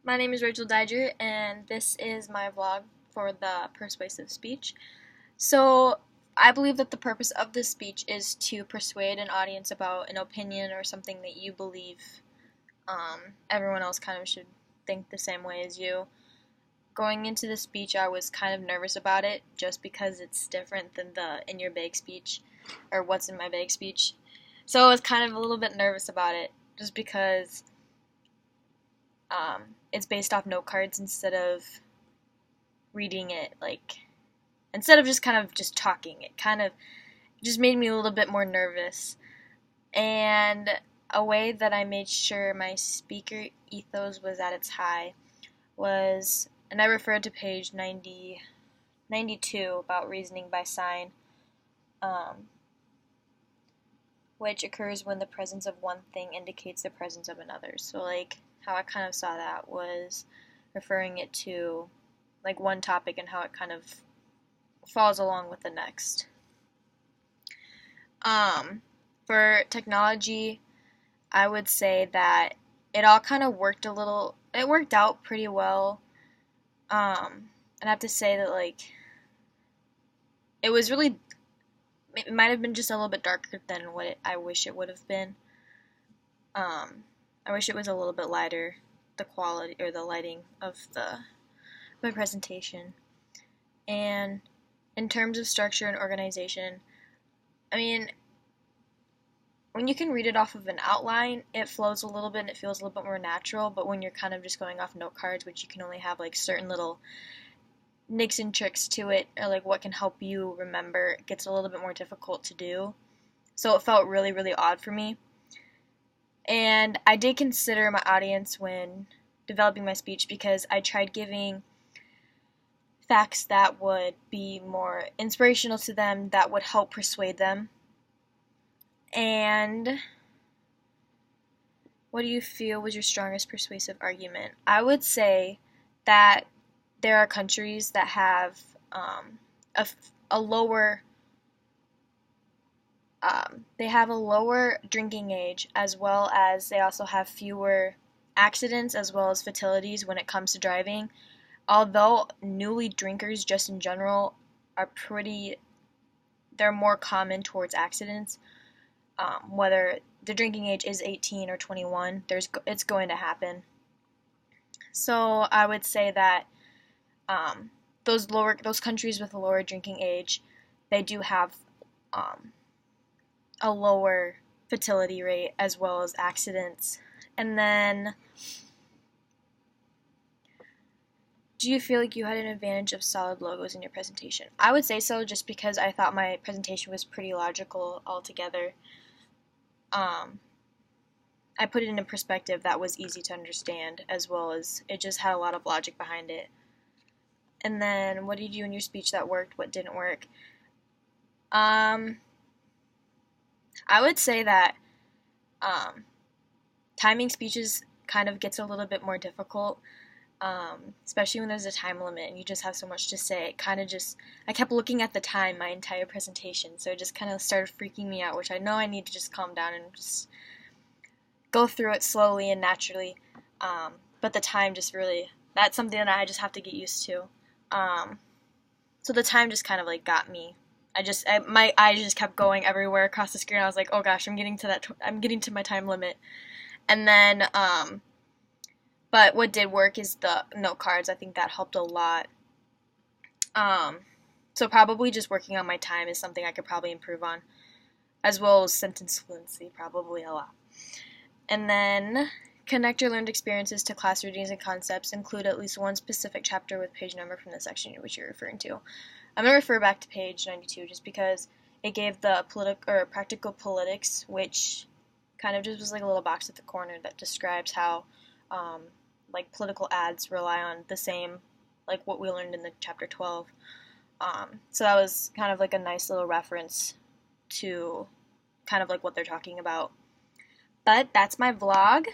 My name is Rachel Dieger, and this is my vlog for the persuasive speech. So, I believe that the purpose of this speech is to persuade an audience about an opinion or something that you believe everyone else kind of should think the same way as you. Going into the speech, I was kind of nervous about it just because it's different than the in your bag speech or what's in my bag speech. So, I was kind of a little bit nervous about it just because it's based off note cards instead of reading it, instead of just kind of just talking. It kind of just made me a little bit more nervous. And a way that I made sure my speaker ethos was at its high was, and I referred to page 92 about reasoning by sign, which occurs when the presence of one thing indicates the presence of another. So, how I kind of saw that was referring it to, one topic and how it kind of falls along with the next. For technology, I would say that it all kind of worked out pretty well. I'd have to say that, it was really, it might have been just a little bit darker than what I wish it would have been. I wish it was a little bit lighter, the quality or the lighting of my presentation. And in terms of structure and organization, I mean, when you can read it off of an outline, it flows a little bit and it feels a little bit more natural, but when you're kind of just going off note cards, which you can only have certain little nicks and tricks to it, or what can help you remember, it gets a little bit more difficult to do. So it felt really, really odd for me. And I did consider my audience when developing my speech because I tried giving facts that would be more inspirational to them, that would help persuade them. And what do you feel was your strongest persuasive argument? I would say that there are countries that have a lower drinking age, as well as they also have fewer accidents as well as fatalities when it comes to driving. Although newly drinkers just in general they're more common towards accidents, whether the drinking age is 18 or 21, it's going to happen. So I would say that those countries with a lower drinking age, they do have a lower fertility rate as well as accidents. And then, do you feel like you had an advantage of solid logos in your presentation? I would say so, just because I thought my presentation was pretty logical altogether. I put it in a perspective that was easy to understand, as well as it just had a lot of logic behind it. And then, what did you do in your speech that worked? What didn't work? I would say that timing speeches kind of gets a little bit more difficult, especially when there's a time limit and you just have so much to say. I kept looking at the time my entire presentation, so it just kind of started freaking me out, which I know I need to just calm down and just go through it slowly and naturally. But the time that's something that I just have to get used to. So the time just kind of got me. My eyes just kept going everywhere across the screen. I was like, oh gosh, I'm getting to my time limit. And then, but what did work is the note cards. I think that helped a lot. So probably just working on my time is something I could probably improve on, as well as sentence fluency, probably a lot. And then, connect your learned experiences to class readings and concepts. Include at least one specific chapter with page number from the section in which you're referring to. I'm going to refer back to page 92 just because it gave the practical politics, which kind of just was a little box at the corner that describes how political ads rely on the same, what we learned in the chapter 12. So that was kind of a nice little reference to kind of what they're talking about. But that's my vlog.